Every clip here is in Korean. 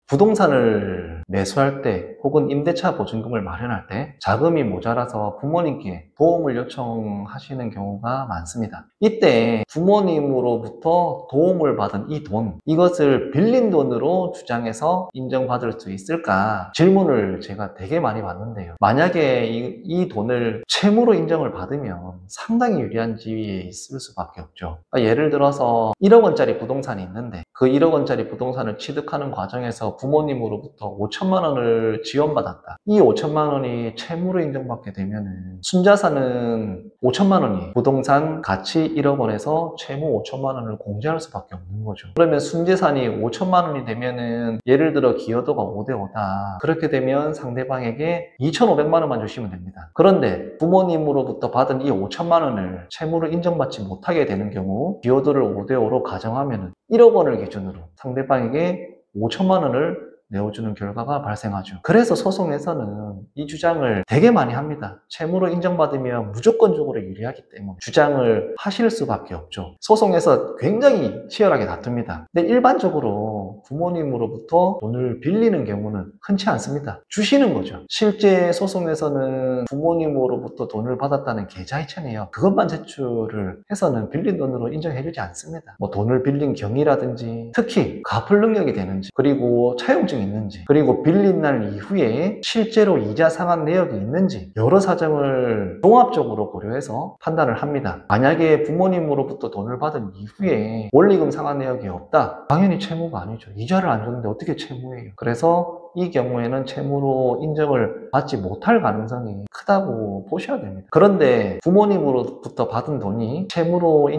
부동산을 매수할 때 혹은 임대차 보증금을 마련할 때 자금이 모자라서 부모님께 도움을 요청하시는 경우가 많습니다. 이때 부모님으로부터 도움을 받은 이 돈, 이것을 빌린 돈으로 주장해서 인정받을 수 있을까 질문을 제가 되게 많이 받는데요. 만약에 이 돈을 채무로 인정을 받으면 상당히 유리한 지위에 있을 수밖에 없죠. 그러니까 예를 들어서 1억 원짜리 부동산이 있는데 그 1억 원짜리 부동산을 취득하는 과정에서 부모님으로부터 5천만 원을 지원받았다. 이 5천만 원이 채무로 인정받게 되면은 순자산은 5천만 원이 부동산 가치 1억 원에서 채무 5천만 원을 공제할 수밖에 없는 거죠. 그러면 순재산이 5천만 원이 되면은 예를 들어 기여도가 5대 5다. 그렇게 되면 상대방에게 2,500만 원만 주시면 됩니다. 그런데 부모님으로부터 받은 이 5천만 원을 채무로 인정받지 못하게 되는 경우 기여도를 5대 5로 가정하면 1억 원을 기준으로 상대방에게 5천만 원을 내어주는 결과가 발생하죠. 그래서 소송에서는 이 주장을 되게 많이 합니다. 채무로 인정받으면 무조건적으로 유리하기 때문에 주장을 하실 수밖에 없죠. 소송에서 굉장히 치열하게 다툽니다. 근데 일반적으로 부모님으로부터 돈을 빌리는 경우는 흔치 않습니다. 주시는 거죠. 실제 소송에서는 부모님으로부터 돈을 받았다는 계좌이체네요. 그것만 제출을 해서는 빌린 돈으로 인정해주지 않습니다. 뭐 돈을 빌린 경위라든지 특히 갚을 능력이 되는지 그리고 차용증이 있는지 그리고 빌린 날 이후에 실제로 이자 상환 내역이 있는지 여러 사정을 종합적으로 고려해서 판단을 합니다. 만약에 부모님으로부터 돈을 받은 이후에 원리금 상환 내역이 없다? 당연히 채무가 아니죠. 이자를 안 줬는데 어떻게 채무예요? 그래서 이 경우에는 채무로 인정을 받지 못할 가능성이 크다고 보셔야 됩니다. 그런데 부모님으로부터 받은 돈이 채무로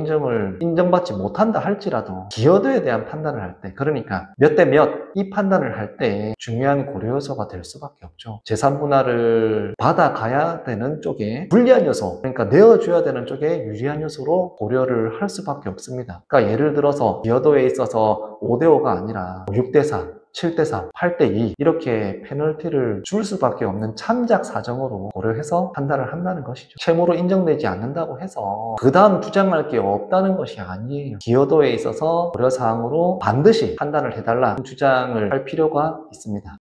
인정받지 못한다 할지라도 기여도에 대한 판단을 할 때, 그러니까 몇 대 몇 이 판단을 할 때 중요한 고려 요소가 될 수밖에 없죠. 재산 분할을 받아가야 되는 쪽에 불리한 요소, 그러니까 내어줘야 되는 쪽에 유리한 요소로 고려를 할 수밖에 없습니다. 그러니까 예를 들어서 기여도에 있어서 5대5가 아니라 6대4 7대3, 8대2 이렇게 페널티를 줄 수밖에 없는 참작 사정으로 고려해서 판단을 한다는 것이죠. 채무로 인정되지 않는다고 해서 그 다음 주장할 게 없다는 것이 아니에요. 기여도에 있어서 고려사항으로 반드시 판단을 해달라는 주장을 할 필요가 있습니다.